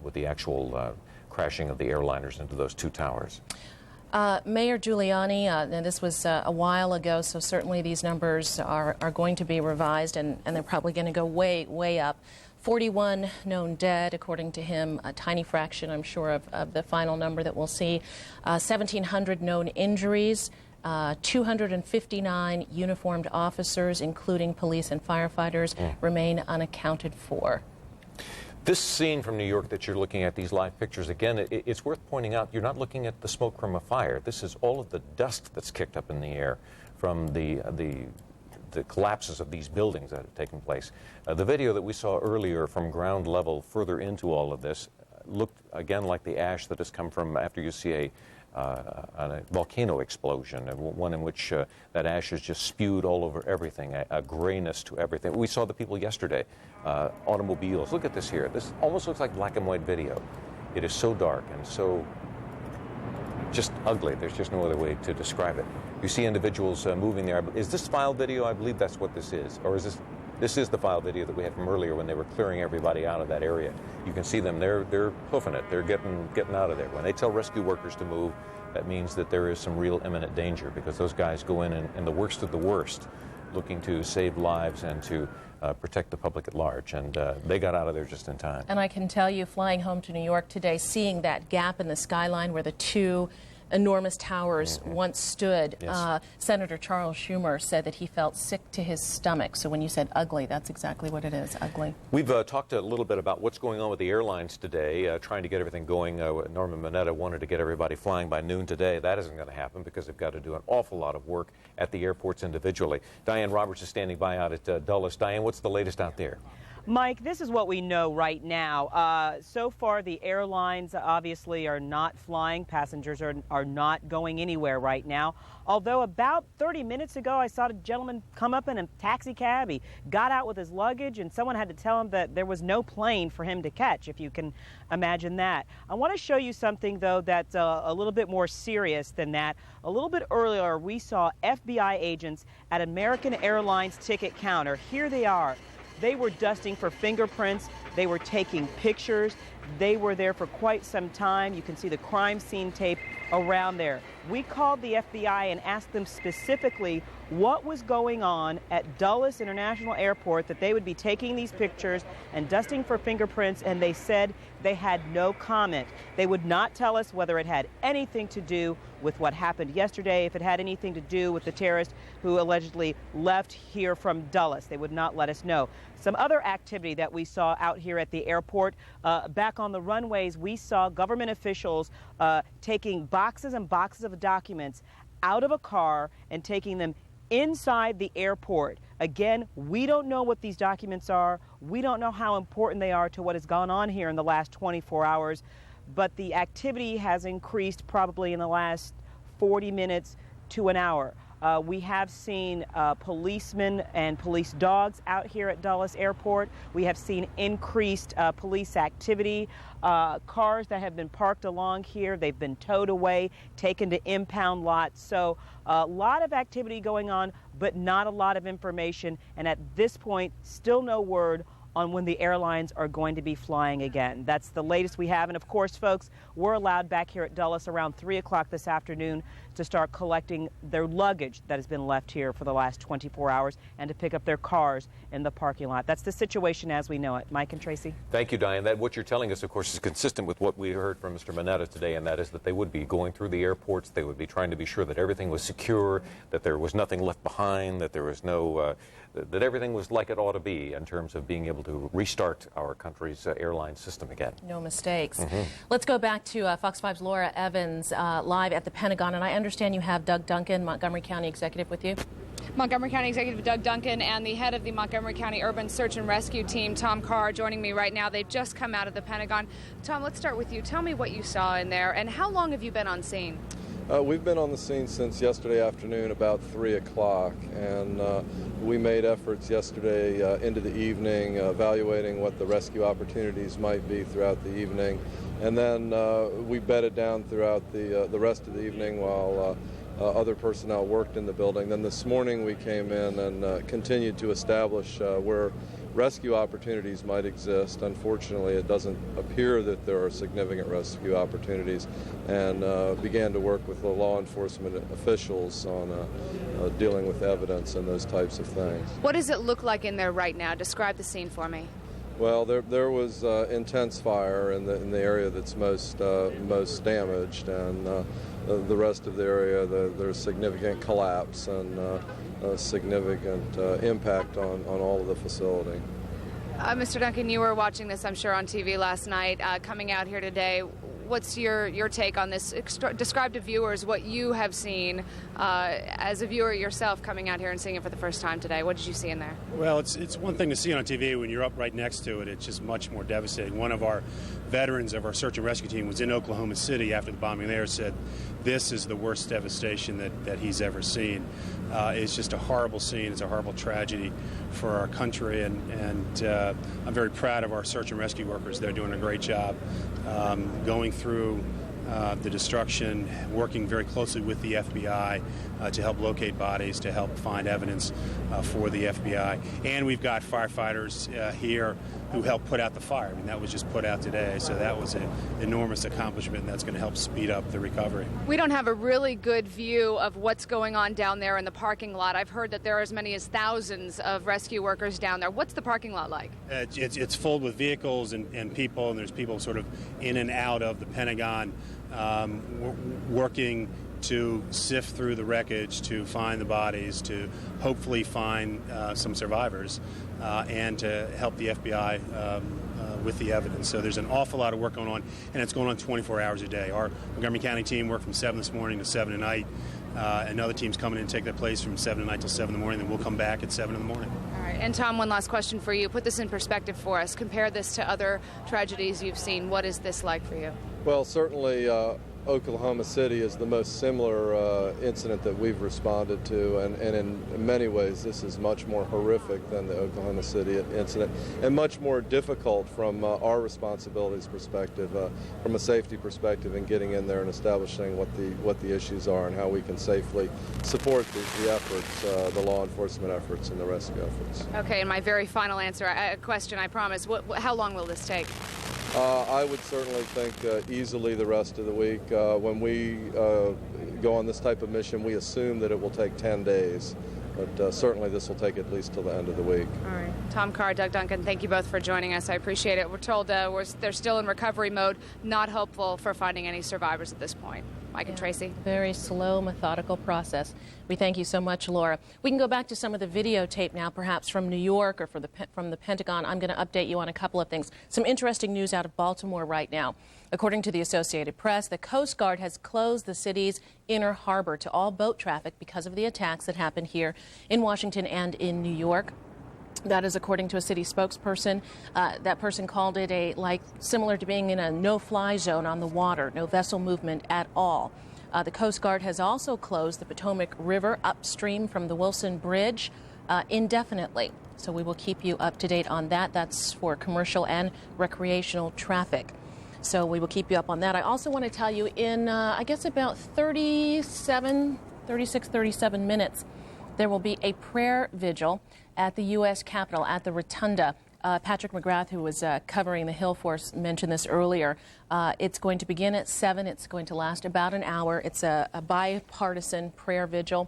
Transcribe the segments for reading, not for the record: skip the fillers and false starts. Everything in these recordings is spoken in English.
with the actual crashing of the airliners into those two towers. Mayor Giuliani, and this was a while ago, so certainly these numbers are going to be revised, and they're probably going to go way up. 41 known dead, according to him, a tiny fraction, I'm sure, of the final number that we'll see. 1,700 known injuries, 259 uniformed officers, including police and firefighters, remain unaccounted for. This scene from New York that you're looking at, these live pictures, again, it's worth pointing out, you're not looking at the smoke from a fire. This is all of the dust that's kicked up in the air from the collapses of these buildings that have taken place. The video that we saw earlier from ground level further into all of this looked, again, like the ash that has come from after you see a volcano explosion, and one in which that ash is just spewed all over everything, a grayness to everything. We saw the people yesterday, automobiles. Look at this here. This almost looks like black and white video. It is so dark and so just ugly. There's just no other way to describe it. You see individuals moving there. Is this file video? I believe that's what this is. Or is this is the file video that we had from earlier when they were clearing everybody out of that area. You can see them. They're hoofing it. They're getting out of there. When they tell rescue workers to move, that means that there is some real imminent danger, because those guys go in the worst of the worst, looking to save lives and to protect the public at large, and they got out of there just in time. And I can tell you, flying home to New York today, seeing that gap in the skyline where the two enormous towers once stood, Yes. Senator Charles Schumer said that he felt sick to his stomach. So when you said ugly, that's exactly what it is, ugly. We've talked a little bit about what's going on with the airlines today, trying to get everything going. Norman Mineta wanted to get everybody flying by noon today. That isn't going to happen because they've got to do an awful lot of work at the airports individually. Diane Roberts is standing by out at Dulles. Diane, what's the latest out there? Mike, this is what we know right now. So far, the airlines obviously are not flying. Passengers are not going anywhere right now. Although about 30 minutes ago, I saw a gentleman come up in a taxi cab. He got out with his luggage, and someone had to tell him that there was no plane for him to catch, if you can imagine that. I want to show you something, though, that's a little bit more serious than that. A little bit earlier, we saw FBI agents at American Airlines ticket counter. Here they are. They were dusting for fingerprints. They were taking pictures. They were there for quite some time. You can see the crime scene tape around there. We called the FBI and asked them specifically what was going on at Dulles International Airport that they would be taking these pictures and dusting for fingerprints, and they said they had no comment. They would not tell us whether it had anything to do with what happened yesterday, if it had anything to do with the terrorist who allegedly left here from Dulles. They would not let us know. Some other activity that we saw out here at the airport, back on the runways, we saw government officials taking boxes and boxes of documents out of a car and taking them inside the airport. Again, we don't know what these documents are. We don't know how important they are to what has gone on here in the last 24 hours. But the activity has increased probably in the last 40 minutes to an hour. We have seen policemen and police dogs out here at Dulles Airport. We have seen increased police activity. Cars that have been parked along here, they've been towed away, taken to impound lots. So a lot of activity going on, but not a lot of information. And at this point, still no word on when the airlines are going to be flying again. That's the latest we have. And of course, folks, we're allowed back here at Dulles around 3 o'clock this afternoon to start collecting their luggage that has been left here for the last 24 hours and to pick up their cars in the parking lot. That's the situation as we know it. Mike and Tracy. Thank you, Diane. What you're telling us, of course, is consistent with what we heard from Mr. Mineta today, and that is that they would be going through the airports. They would be trying to be sure that everything was secure, that there was nothing left behind, that there was no, that everything was like it ought to be in terms of being able to restart our country's airline system again. No mistakes. Let's go back to Fox 5's Laura Evans live at the Pentagon, and I understand you have Doug Duncan, Montgomery County Executive, with you. Montgomery County Executive Doug Duncan and the head of the Montgomery County Urban Search and Rescue Team, Tom Carr, joining me right now. They've just come out of the Pentagon. Tom, let's start with you. Tell me what you saw in there, and how long have you been on scene? We've been on the scene since yesterday afternoon about 3 o'clock, and we made efforts yesterday into the evening, evaluating what the rescue opportunities might be throughout the evening, and then we bedded down throughout the rest of the evening while other personnel worked in the building. Then this morning we came in and continued to establish where rescue opportunities might exist. Unfortunately, it doesn't appear that there are significant rescue opportunities, and began to work with the law enforcement officials on dealing with evidence and those types of things. What does it look like in there right now? Describe the scene for me. Well, there was intense fire in the area that's most damaged, and the rest of the area there's significant collapse and significant impact on all of the facility. Mr. Duncan, you were watching this, I'm sure, on TV last night. Coming out here today, what's your take on this? Describe to viewers what you have seen as a viewer yourself coming out here and seeing it for the first time today. What did you see in there? Well, it's one thing to see it on TV. When you're up right next to it, it's just much more devastating. One of our veterans of our search and rescue team was in Oklahoma City after the bombing there, said this is the worst devastation that he's ever seen. It's just a horrible scene. It's a horrible tragedy for our country, and I'm very proud of our search and rescue workers. They're doing a great job going through the destruction, working very closely with the FBI to help locate bodies, to help find evidence for the FBI. And we've got firefighters here who helped put out the fire. I mean, that was just put out today, so that was an enormous accomplishment, and that's going to help speed up the recovery. We don't have a really good view of what's going on down there in the parking lot. I've heard that there are as many as thousands of rescue workers down there. What's the parking lot like? It's full with vehicles and people, and there's people sort of in and out of the Pentagon working to sift through the wreckage, to find the bodies, to hopefully find some survivors, and to help the FBI with the evidence. So there's an awful lot of work going on, and it's going on 24 hours a day. Our Montgomery County team worked from 7 this morning to 7 at night. Another team's coming in and take their place from 7 at night till 7 in the morning, then we'll come back at 7 in the morning. All right. And Tom, one last question for you. Put this in perspective for us. Compare this to other tragedies you've seen. What is this like for you? Well, certainly Oklahoma City is the most similar incident that we've responded to, and in many ways this is much more horrific than the Oklahoma City incident, and much more difficult from our responsibilities perspective, from a safety perspective, in getting in there and establishing what the issues are and how we can safely support the efforts, the law enforcement efforts and the rescue efforts. Okay, and my very final answer, a question, I promise. How long will this take? I would certainly think easily the rest of the week. When we go on this type of mission, we assume that it will take 10 days, but certainly this will take at least till the end of the week. All right. Tom Carr, Doug Duncan, thank you both for joining us. I appreciate it. We're told they're still in recovery mode, not hopeful for finding any survivors at this point. Mike and Tracy. Very slow, methodical process. We thank you so much, Laura. We can go back to some of the videotape now, perhaps from New York or from the Pentagon. I'm going to update you on a couple of things. Some interesting news out of Baltimore right now. According to the Associated Press, the Coast Guard has closed the city's inner harbor to all boat traffic because of the attacks that happened here in Washington and in New York. That is according to a city spokesperson. That person called it similar to being in a no-fly zone on the water, no vessel movement at all. The Coast Guard has also closed the Potomac River upstream from the Wilson Bridge indefinitely. So we will keep you up to date on that. That's for commercial and recreational traffic. So we will keep you up on that. I also want to tell you in, I guess, about 37 minutes, there will be a prayer vigil at the U.S. Capitol, at the Rotunda. Patrick McGrath, who was covering the Hill Force, mentioned this earlier. It's going to begin at 7. It's going to last about an hour. It's a bipartisan prayer vigil.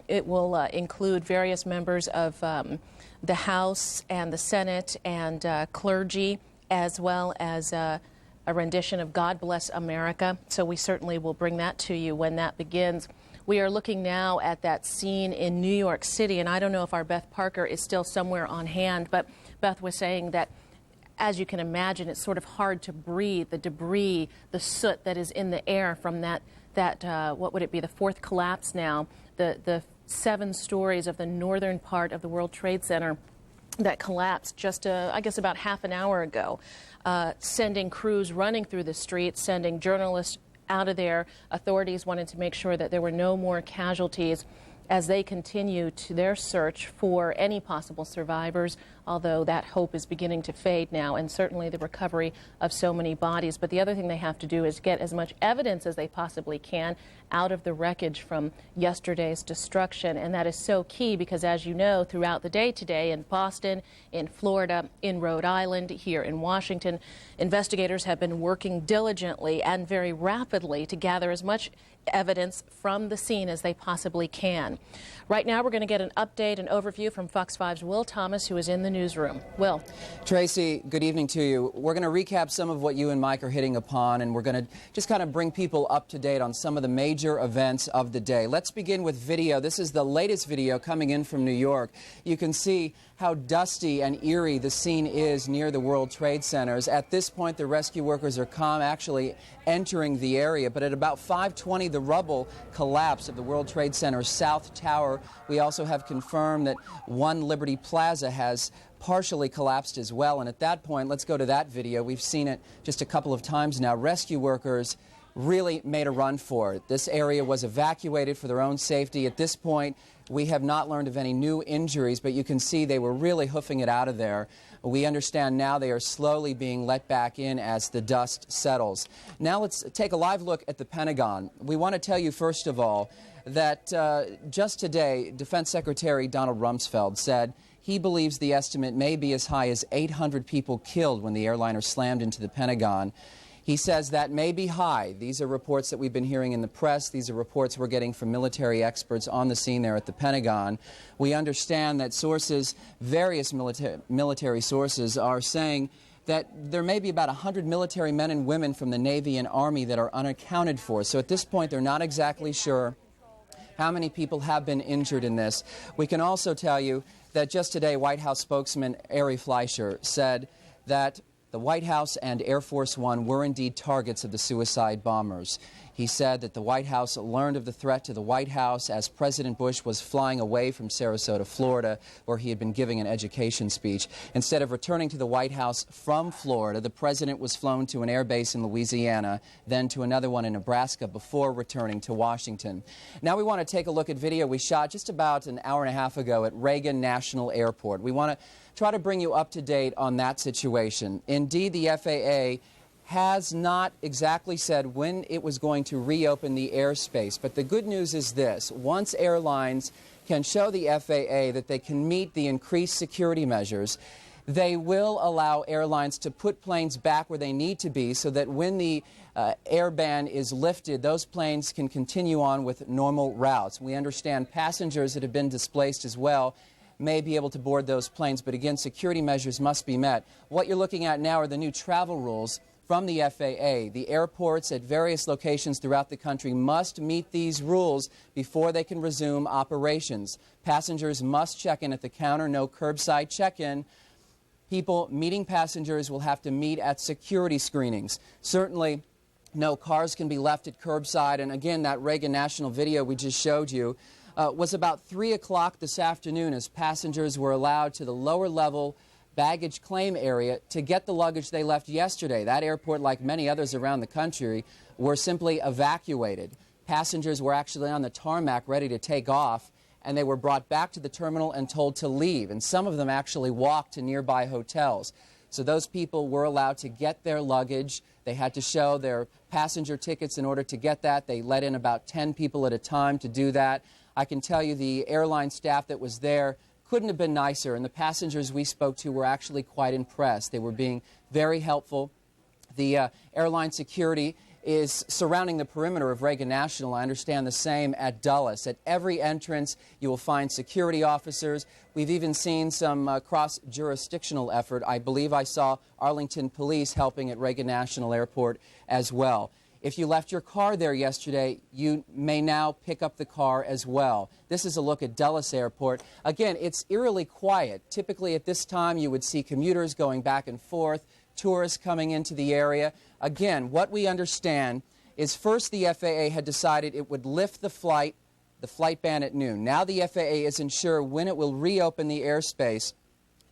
It will include various members of the House and the Senate and clergy, as well as a rendition of God Bless America. So we certainly will bring that to you when that begins. We are looking now at that scene in New York City, and I don't know if our Beth Parker is still somewhere on hand, but Beth was saying that, as you can imagine, it's sort of hard to breathe, the debris, the soot that is in the air from that what would it be, the fourth collapse now, the 7 stories of the northern part of the World Trade Center that collapsed just, I guess, about half an hour ago, sending crews running through the streets, sending journalists out of there. Authorities wanted to make sure that there were no more casualties as they continue to their search for any possible survivors although that hope is beginning to fade now, and certainly the recovery of so many bodies. But the other thing they have to do is get as much evidence as they possibly can out of the wreckage from yesterday's destruction. And that is so key because, as you know, throughout the day today in Boston, in Florida, in Rhode Island, here in Washington, investigators have been working diligently and very rapidly to gather as much evidence from the scene as they possibly can. Right now, we're going to get an update and overview from Fox 5's Will Thomas, who is in the newsroom. Will. Tracy, good evening to you. We're going to recap some of what you and Mike are hitting upon, and we're going to just kind of bring people up to date on some of the major events of the day. Let's begin with video. This is the latest video coming in from New York. You can see how dusty and eerie the scene is near the World Trade Centers. At this point, the rescue workers are actually entering the area, but at about 5:20, the rubble collapsed of the World Trade Center's South Tower. We also have confirmed that One Liberty Plaza has partially collapsed as well, and at that point, let's go to that video. We've seen it just a couple of times now. Rescue workers really made a run for it. This area was evacuated for their own safety. At this point, we have not learned of any new injuries, but you can see they were really hoofing it out of there. We understand now they are slowly being let back in as the dust settles. Now let's take a live look at the Pentagon. We want to tell you, first of all, that just today, Defense Secretary Donald Rumsfeld said he believes the estimate may be as high as 800 people killed when the airliner slammed into the Pentagon. He says that may be high. These are reports that we've been hearing in the press. These are reports we're getting from military experts on the scene there at the Pentagon. We understand that sources, various military sources, are saying that there may be about 100 military men and women from the Navy and Army that are unaccounted for. So at this point, they're not exactly sure how many people have been injured in this. We can also tell you that just today, White House spokesman Ari Fleischer said that the White House and Air Force One were indeed targets of the suicide bombers. He said that the White House learned of the threat to the White House as President Bush was flying away from Sarasota, Florida, where he had been giving an education speech. Instead of returning to the White House from Florida, the president was flown to an air base in Louisiana, then to another one in Nebraska before returning to Washington. Now we want to take a look at video we shot just about an hour and a half ago at Reagan National Airport. We want to try to bring you up to date on that situation. Indeed, the FAA has not exactly said when it was going to reopen the airspace. But the good news is this: once airlines can show the FAA that they can meet the increased security measures, they will allow airlines to put planes back where they need to be so that when the air ban is lifted, those planes can continue on with normal routes. We understand passengers that have been displaced as well may be able to board those planes, but again, security measures must be met. What you're looking at now are the new travel rules from the FAA. The airports at various locations throughout the country must meet these rules before they can resume operations. Passengers must check in at the counter, no curbside check-in. People meeting passengers will have to meet at security screenings. Certainly, no cars can be left at curbside, and again, that Reagan National video we just showed you was about 3 o'clock this afternoon as passengers were allowed to the lower level baggage claim area to get the luggage they left yesterday. That airport, like many others around the country, were simply evacuated. Passengers were actually on the tarmac ready to take off, and they were brought back to the terminal and told to leave. And some of them actually walked to nearby hotels. So those people were allowed to get their luggage. They had to show their passenger tickets in order to get that. They let in about 10 people at a time to do that. I can tell you the airline staff that was there couldn't have been nicer, and the passengers we spoke to were actually quite impressed. They were being very helpful. The airline security is surrounding the perimeter of Reagan National. I understand the same at Dulles. At every entrance, you will find security officers. We've even seen some cross-jurisdictional effort. I believe I saw Arlington Police helping at Reagan National Airport as well. If you left your car there yesterday, you may now pick up the car as well. This is a look at Dulles Airport. Again, it's eerily quiet. Typically at this time, you would see commuters going back and forth, tourists coming into the area. Again, what we understand is first the FAA had decided it would lift the flight ban at noon. Now the FAA isn't sure when it will reopen the airspace.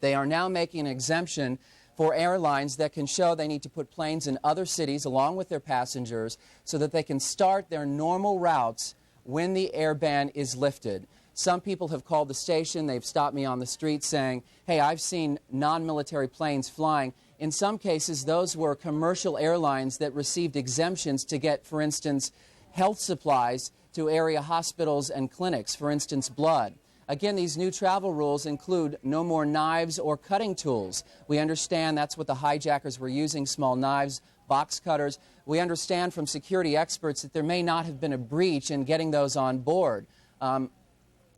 They are now making an exemption for airlines that can show they need to put planes in other cities along with their passengers so that they can start their normal routes when the air ban is lifted. Some people have called the station. They've stopped me on the street saying, hey, I've seen non-military planes flying. In some cases, those were commercial airlines that received exemptions to get, for instance, health supplies to area hospitals and clinics, for instance, blood. Again, these new travel rules include no more knives or cutting tools. We understand that's what the hijackers were using, small knives, box cutters. We understand from security experts that there may not have been a breach in getting those on board.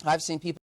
I've seen people